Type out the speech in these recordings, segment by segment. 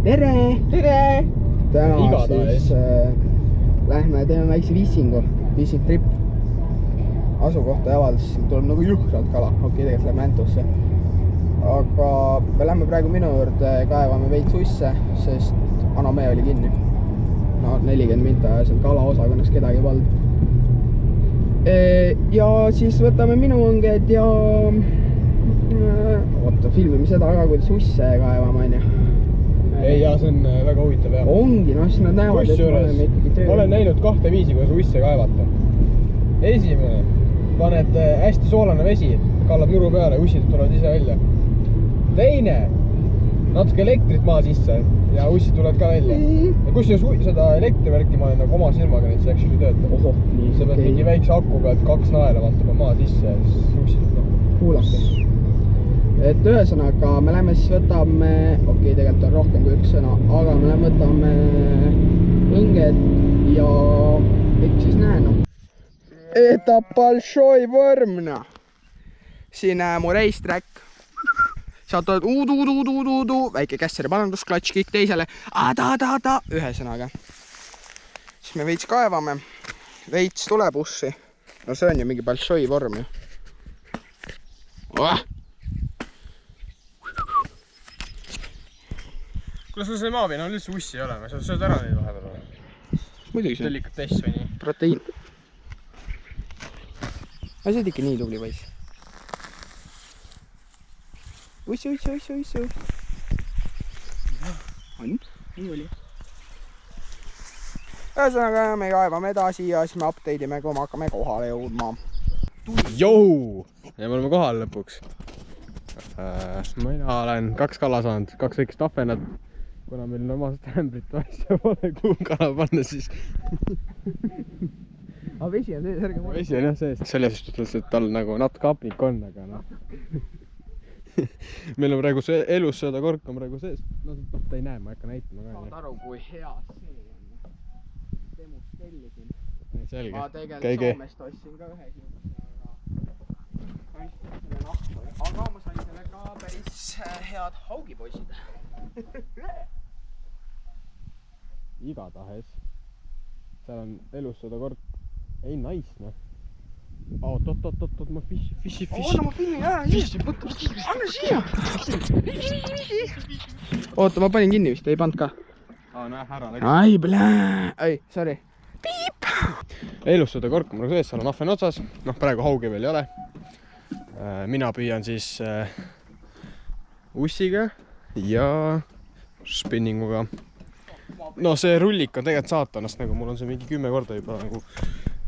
tere! Tere! Täna siis lähme teeme väikse viisingu, viising trip. Asukohta ja avaldus, tuleb nagu jõhkralt kala. Okei, tegelikult läheme Antusse. Aga me lähme praegu minu juurde, kaevame veits usse, sest Anomee oli kinni. No 40 minta ja seal kala osakonnas kedagi vald. Ja siis võtame minu õnged ja oota, filmime seda ka, kuidas usse kaevame, on ju. Ei, jaa, see on väga huvitav jah. Ongi, no siis nad näevad, et me oleme ikkagi töö. Olen näinud 2 viisi, kuidas usse kaevata. Esimene, paned hästi soolane vesi, kallad muru peale, ussid tulevad ise välja. Teine, natuke elektrit maa sisse ja ussid tulevad ka välja. Ja kusjuures seda elektrivärki ma olen nagu oma silmaga neid see actually töötab. Ohoh, nii, sa pead mingi väikse akuga, et 2 naela vaatama maa sisse ja siis ussid. Kuulake. Et ühesõnaga, me lähme siis võtame, okei, tegelikult on rohkem kui üks sõna, aga me lähme võtame õnged ja kõik siis näen. Это большой vormna. Siin mu reistrack. Saad udu, väike kässeri parandus, klatš kõik teisele. Ühesõnaga. Siis me veits kaevame. Veits tuleb ussi. No see on ju mingi большой vorm ju. Kuule, sul see maapiina on üldse ussi ei ole, sa sööd ära neid vahepeal või? Muidugi see. Delikatess või nii? Proteiin. Aga see on ikka nii tubli poiss. Ussi. On? Nii oli. Ühesõnaga me kaevame edasi ja siis me update ime, kui me hakkame kohale jõudma. Jou! Ja me oleme kohal lõpuks. Mina olen 2 kala saanud, 2 väikest ahvenat. Kuna meil normaalselt ämbrit asja pole kuhu kala panna, siis... Aga vesi on sees, ärge vesi on jah sees. Selles ütles, et tal nagu natuke hapnik on, aga noh. Meil on praegu see elus seda kork on praegu sees. No ta ei näe, ma ei hakka näitama ka. Saad aru, kui hea see on. Temust tellisin. Selge. Ma tegelikult Soomest ostsin ka ühe siin. Aga ma sain selle ka päris head haugipoisid. Igatahes. Seal on elus seda kork. Ei, nice, noh. Oot, ma fishi. Oota, ma filmin ära. Anna siia. Oota, ma panin kinni vist, ei pannud ka. Näe, ära läks. Ai, blää. Ai, sorry. Piip. Elus seda kork on sees, seal on ahven otsas. Noh, praegu haugi veel ei ole. Mina püüan siis ussiga ja spinninguga. No see rullik on tegelikult saatanast, nagu mul on see mingi 10 korda juba nagu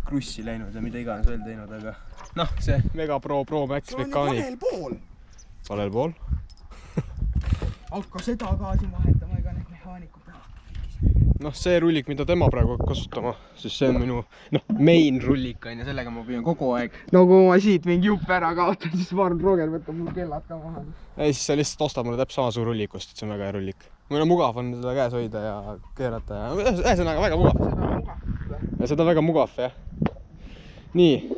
krussi läinud ja mida iganes veel teinud, aga noh, see Mega Pro Max mekaani. Valel pool. Valel pool? Hakka seda ka siin vahetama, ega need mehaanikud teha. Noh, see rullik, mida tema praegu kasutama, siis see on minu main rullik on ja sellega ma püüan kogu aeg. No kui ma siit mingi jupp ära kaotan, siis Varn Roger võtab mul kellad ka maha. Ei, siis sa lihtsalt ostad mulle täpselt sama suur rullikust, et see on väga hea rullik. Mul on mugav on seda käes hoida ja keerata ja ühesõnaga väga mugav. Ja seda väga mugav, jah. Nii,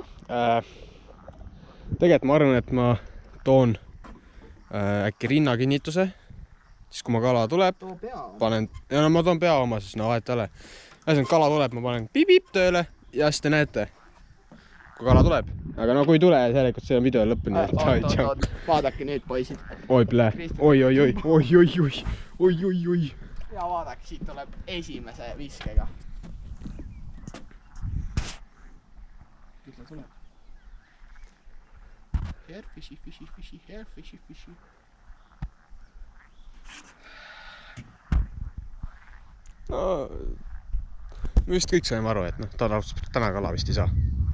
tegelikult ma arvan, et ma toon äkki rinnakinnituse. Siis kui ma kala tuleb, panen, ja no ma toon pea oma, siis no vahet ei ole. Ühesõnaga kala tuleb, ma panen piip tööle ja siis te näete, kui kala tuleb. Aga no kui ei tule, tegelikult see on video lõppuni. Oot, vaadake nüüd, poisid. Oi, plää. Oi. Ja vaadake, siit tuleb esimese viskega. Mis ta tuleb? Here, fishy, here, fishy. No, me vist kõik saime aru, et noh, täna kala vist ei saa.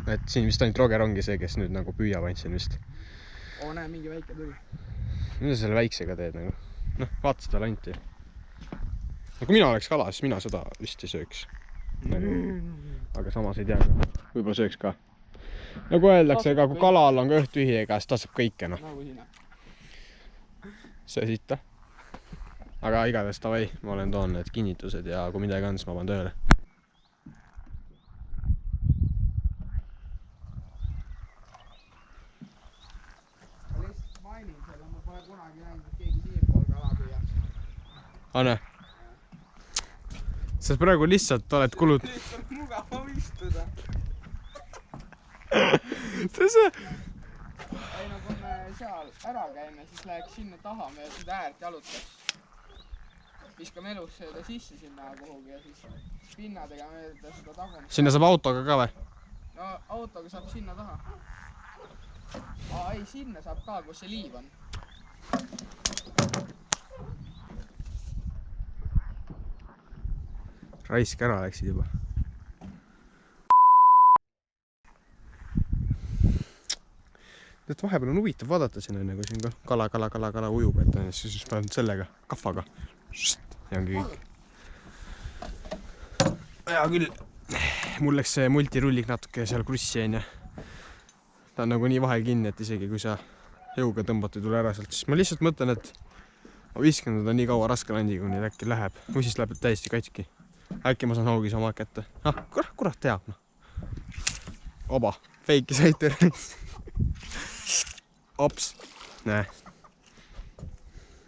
Et siin vist ainult Roger ongi see, kes nüüd nagu püüab ainult siin vist. Oo, näe, mingi väike tuli. Mida sa selle väiksega teed nagu? Noh, vaata seda lanti. No kui mina oleks kala, siis mina seda vist ei sööks. Aga samas ei tea ka. Võib-olla sööks ka. Nagu öeldakse, aga kui kala all on ka õht tühi, ega siis tasub kõike, noh. Nagu sina. See sitta. Aga igatahes tavai, ma olen toon need kinnitused ja kui midagi on, siis ma panen tööle. Ma lihtsalt mainin selle, ma pole kunagi näinud, et keegi siin pool kala püüaks. Anne? sa praegu lihtsalt oled kulud. Lihtsalt mugavam istuda. See... Ei no kui me seal ära käime, siis läheks sinna taha, me seda äärt jalutaks. Viskame elussööda sisse sinna kuhugi ja siis pinnadega mööda seda tagumist. Sinna saab autoga ka või? No autoga saab sinna taha. Ei, sinna saab ka, kus see liiv on. Raisk ära läksid juba. Et vahepeal on huvitav vaadata sinna, kui siin kala ujub, et siis panen sellega, kahvaga. Ja ongi kõik. Hea küll. Mul läks see multirullik natuke seal krussi on ja ta on nagu nii vahel kinni, et isegi kui sa jõuga tõmbad ei tule ära sealt, siis ma lihtsalt mõtlen, et ma viskan teda nii kaua raske landiga, kuni äkki läheb. Või siis läheb täiesti katski. Äkki ma saan hoogis oma kätte. Kurat teab. Oba, feiki saite. Ops. Näe.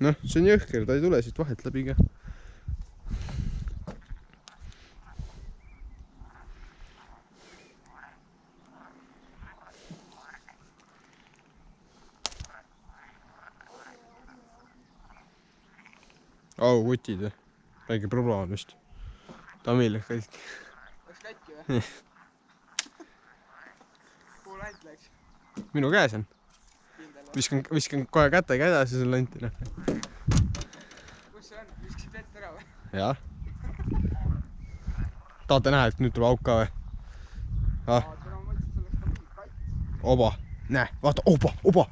Noh, see on jõhker, ta ei tule siit vahelt läbi ka. Kutid või? Väike prubla on vist. Ta meil läks katki. Läks katki või? Kuhu lant läks? Minu käes on. Viskan kohe kätega edasi selle lanti. Kus see on? Viskasid vett ära või? Jaa. Tahate näha, et nüüd tuleb auk ka või? Oba. Näe, vaata, oba.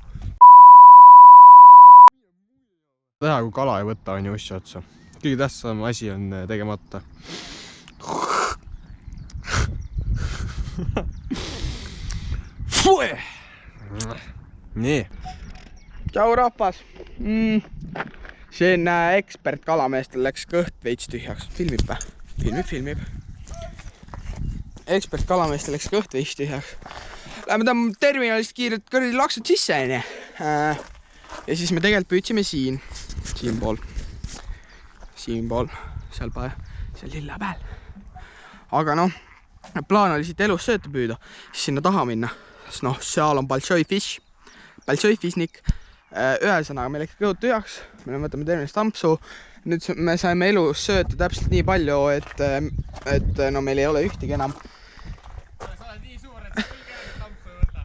Teha, kui kala ei võta, on ju ussi otsa. Kõige tähtsam asi on tegemata. Nii. Tšau rahvas. Siin ekspert kalameestel läks kõht veits tühjaks. Filmib või? Filmib. Ekspert kalameestel läks kõht veits tühjaks. Läheme tõmbame terminalist kiirelt kõrdi laksud sisse, on. Ja siis me tegelikult püüdsime siinpool, seal lilla peal. Aga noh, plaan oli siit elus sööta püüda, siis sinna taha minna. Sest noh, seal on Balshoi Fishnik. Ühesõnaga, meil läks kõhud tühjaks, me võtame terminist ampsu. Nüüd me saime elus sööta täpselt nii palju, et no meil ei ole ühtegi enam. Sa oled nii suur, et sa küll kergelt ampsu võtta.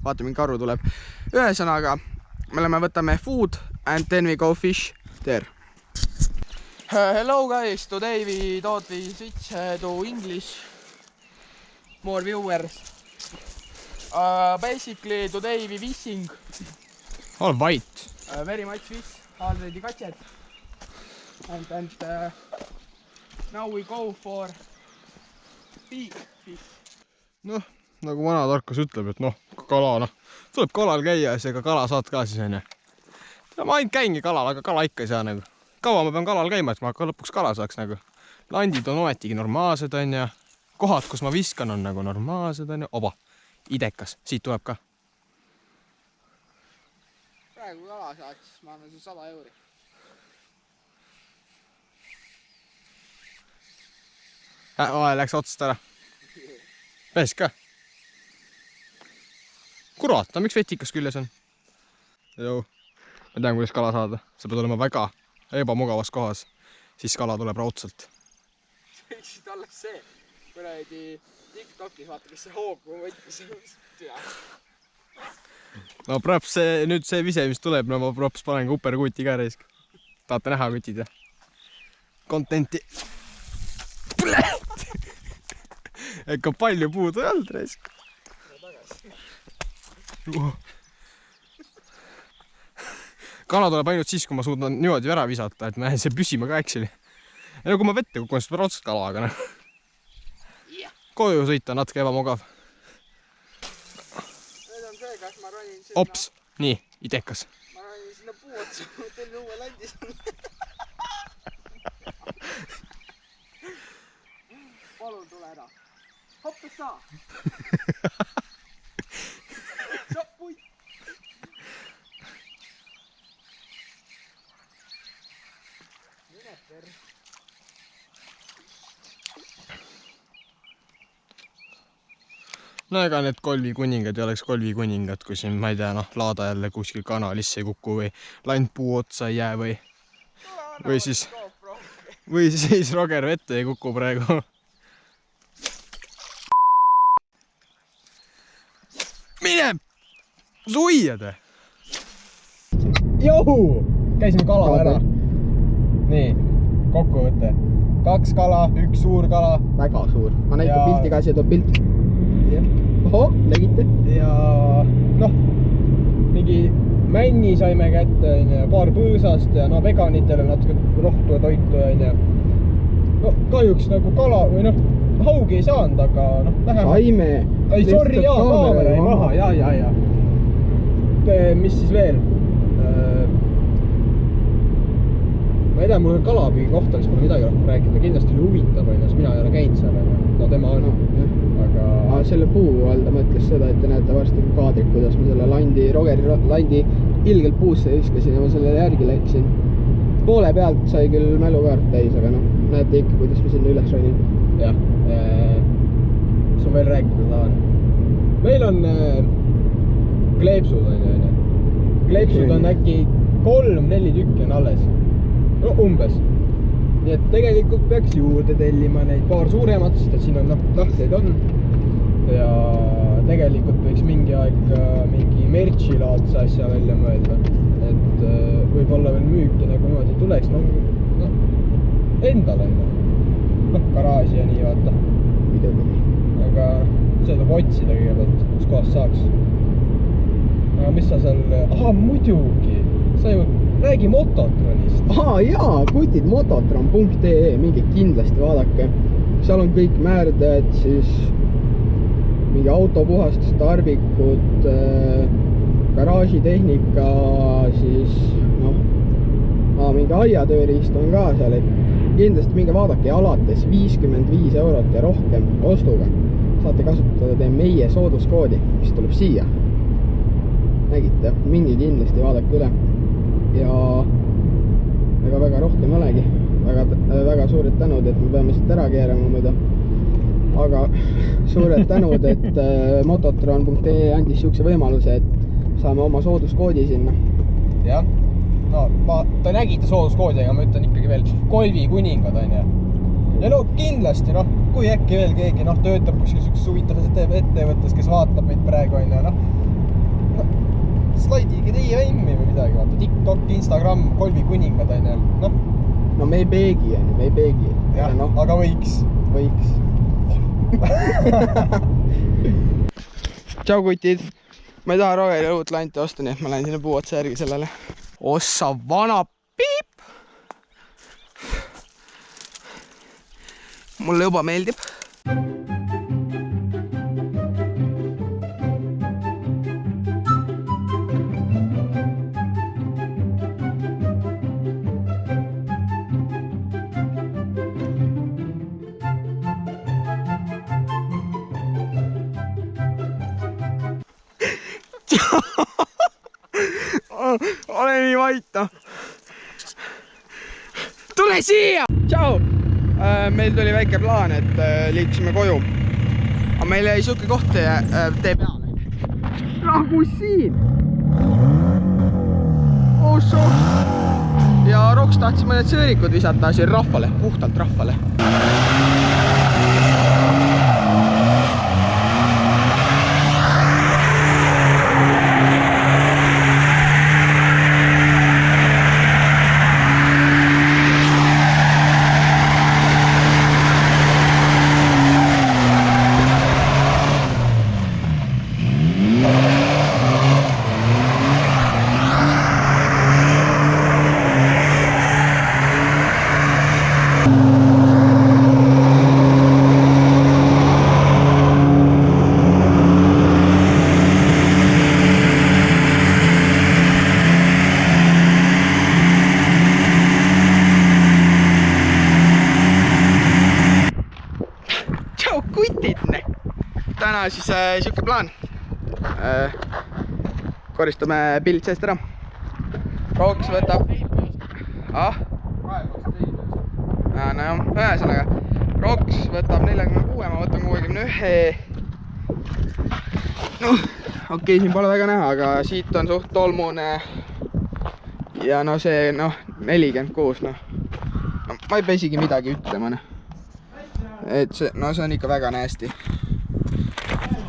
Vaata, mingi karu tuleb. Ühesõnaga, me võtame food and then we go fish there. Hello guys, today we thought we switch to English. More viewers. Basically today we fishing. All white. Very much fish, already catched. And now we go for big fish. Noh, nagu vana tarkus ütleb, et noh, kala, tuleb kalal käia ja seega kala saad ka siis enne. Ma ainult käingi kalal, aga kala ikka ei saa nagu. Kaua ma pean kalal käima, et ma lõpuks kala saaks nagu. Landid on ometigi normaalsed on ja kohad, kus ma viskan, on nagu normaalsed on ja oba, idekas, siit tuleb ka. Praegu kala saaks, siis ma annan see 100 euri. Läks otsast ära. Pääs ka. Kurat, miks vetikas küljes on? Joo, ma tean, kuidas kala saada. Sa pead olema väga ebamugavas kohas, siis kala tuleb raudselt. Võiksid alles see, kuradi TikTokis vaata, kes see hoogu võttis. No praps see, nüüd see vise, mis tuleb, no ma praps panen ka uperkuuti ka reisk. Tahate näha kutid, jah? Contenti. Ega palju puudu ei olnud reisk. Kala tuleb ainult siis, kui ma suudan niimoodi ära visata, et ma jään see püsima ka actually. Ja no kui ma vette kukun, siis peab raudselt kala, aga noh. Koju sõita on natuke ebamugav. Nüüd on see, kas ma ronin sinna... Ops, nii, idekas. Ma ronin sinna puu otsa, teil uue landis on. Palun tule ära. Hoppes saa. Sappuid. Mine perre. no ega need Golvi kuningad ei oleks Golvi kuningad, kui siin, ma ei tea, noh, laada jälle kuskil kanalisse ei kuku või lant puu otsa ei jää või siis Roger vette ei kuku praegu. Mine! Suiad! Johu! Käisime kala ära. Nii, kokkuvõte. 2 kala, 1 suur kala. Väga suur. Ma näitan pilti ka, siia tuleb pilt. Oho, nägite? Ja noh, mingi männi saime kätte, paar põõsast ja no veganitele natuke rohtu ja toitu ja no kahjuks nagu kala või noh, haugi ei saanud, aga noh, vähem. Saime. Ei, sorry, kaamera ei maha, ja. Mis siis veel? Ma ei tea, mul on kalapüügi kohta, mis pole midagi rohkem rääkida, kindlasti oli huvitav, sest mina ei ole käinud seal, no tema on, aga... Selle puu all ta mõtles seda, et te näete varsti kaadrit, kuidas ma selle Rogeri landi ilgelt puusse viskasin ja ma sellele järgi läksin. Poole pealt sai küll mälukaart täis, aga noh, näete ikka, kuidas ma sinna üles ronin. Jah, mis ma veel rääkida tahan? Meil on kleepsud, kleepsud on äkki 3-4 tükki on alles. No umbes. Nii et tegelikult peaks juurde tellima neid paar suuremat, sest et siin on lahteid on. Ja tegelikult võiks mingi aeg mingi merchilaadse asja välja mõelda. Et võib-olla veel müüki nagu niimoodi tuleks, no endale. Noh, garaaži ja nii vaata. Aga seda tuleb otsida kõigepealt, kus kohast saaks. Aga mis sa seal... Aha, muidugi! Sa ju räägi Mototronist. Jaa, kutid mototron.ee, mingi kindlasti vaadake. Seal on kõik määrded, siis mingi autopuhastustarvikud, garaažitehnika, siis noh, mingi aiatööriist on ka seal, et kindlasti minge vaadake alates 55 € ja rohkem ostuga. Saate kasutada meie sooduskoodi, mis tuleb siia. Nägite, mingi kindlasti vaadake üle. Ja väga rohkem olegi. Väga suured tänud, et me peame siit ära keerama muidu. Aga suured tänud, et mototron.ee andis siukse võimaluse, et saame oma sooduskoodi sinna. Jah, no ta nägite sooduskoodi, aga ma ütlen ikkagi veel Golvi kuningad on ja. Ja no kindlasti, noh, kui äkki veel keegi töötab kuskil siukses huvitavas ettevõttes, kes vaatab meid praegu on ja slaidige teie immi või midagi, vaata, TikTok, Instagram, Golvi kuningad on ja, No me ei peegi, me ei peegi. Jah, aga võiks. Võiks. Tšau kutid. Ma ei taha Rogeri uut lanti osta, nii et ma lähen sinna puu otsa järgi sellele. Ossa vana piip! Mulle juba meeldib. Ole nii vait, Tule siia! Tšau! Meil tuli väike plaan, et liikusime koju. Aga meil jäi siuke koht tee peale. Nagu siin! Ja Roks tahtis mõned sõõrikud visata siin rahvale, puhtalt rahvale. Täna siis siuke plaan. Koristame pilt seest ära. Roks võtab... No jah, ühesõnaga. Roks võtab 46, ma võtan 61. noh, okei, siin pole väga näha, aga siit on suht tolmune. Ja no see, noh, 46, noh. No, ma ei pea isegi midagi ütlema, noh. Et see, no see on ikka väga nästi.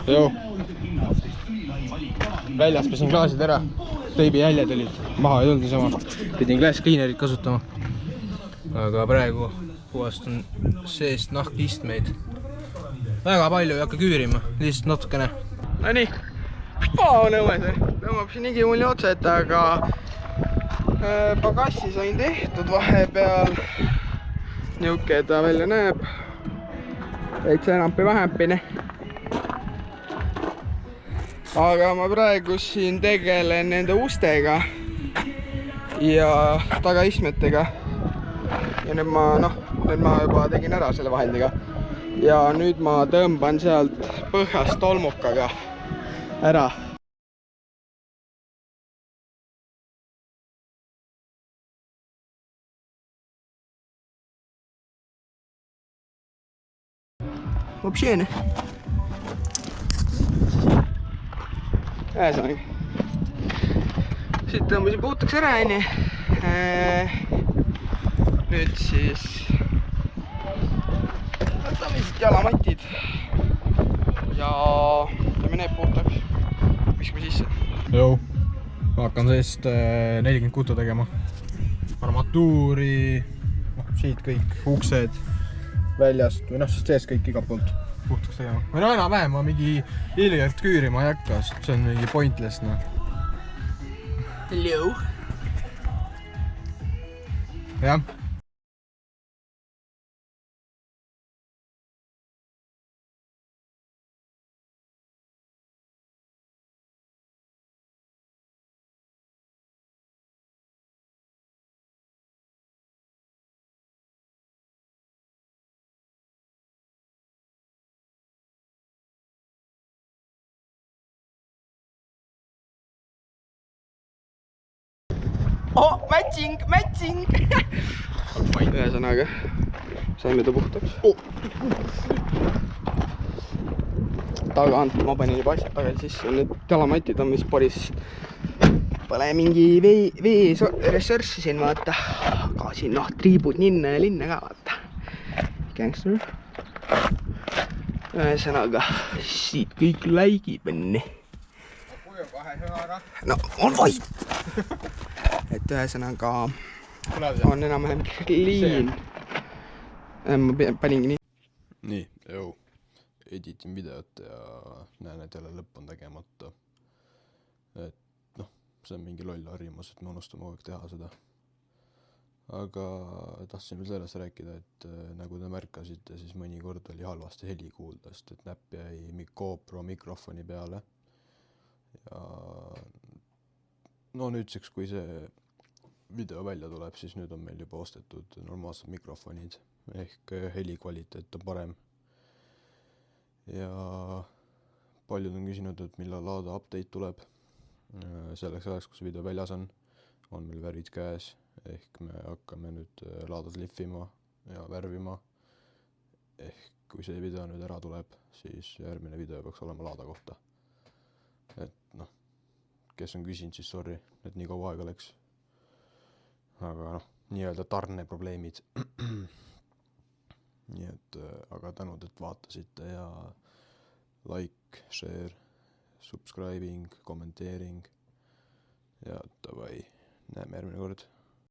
Joo. Väljas pesin klaasid ära. Teibi jäljed olid. Maha ei tulnud niisama. Pidin glass cleanerit kasutama. Aga praegu puhastan seest nahkistmeid. Väga palju ei hakka küürima. Lihtsalt natukene. No nii. Nõues. Tõmbab siin igimulli otsed, aga pagassi sain tehtud vahepeal. Niuke ta välja näeb. Veits enampi-vähempine. Aga ma praegu siin tegelen nende ustega ja tagaistmetega. Ja nüüd ma juba tegin ära selle vahendiga. Ja nüüd ma tõmban sealt põhjast tolmukaga ära. Вообще. Ühesõnaga. Siit tõmbasin puhtaks ära, enne. Nüüd siis võtame siit jalamatid ja teeme need puhtaks. Viskame sisse. Joo. Ma hakkan seest 40 kutu tegema. Armatuuri, siit kõik uksed väljast või noh, sest sees kõik igalt poolt puhtaks tegema. Või no enam-vähem, ma mingi ilgelt küürima ei hakka, sest see on mingi pointless, noh. Hello. Jah. Oh, matching! Ühesõnaga, saime ta puhtaks. Tagant ma panin juba asjad tagasi sisse. Need jalamatid on mis paris. Pole mingi vee-ressurssi siin, vaata. Aga siin triibud ninna ja linna ka, vaata. Gangster. Ühesõnaga, siit kõik läigib enne. No, on vaid! Et ühesõnaga on enam-vähem clean. Ma paningi nii. Nii, joo. Editin videot ja näen, et jälle lõpp on tegemata. Et noh, see on mingi loll harjumus, et me unustame kogu aeg teha seda. Aga tahtsin veel sellest rääkida, et nagu te märkasite, siis mõnikord oli halvasti heli kuulda, sest et näpp jäi GoPro mikrofoni peale. Ja no nüüdseks, kui see video välja tuleb, siis nüüd on meil juba ostetud normaalsed mikrofonid ehk heli kvaliteet on parem. Ja paljud on küsinud, et millal Laada update tuleb. Selleks ajaks, kus video väljas on meil värvid käes ehk me hakkame nüüd Laadat lihvima ja värvima. Ehk kui see video nüüd ära tuleb, siis järgmine video peaks olema Laada kohta. Et noh, kes on küsinud, siis sorry, et nii kaua aega läks. Aga noh, nii-öelda tarneprobleemid. Nii et, aga tänud, et vaatasite ja like, share, subscribing, kommenteering ja davai, näeme järgmine kord.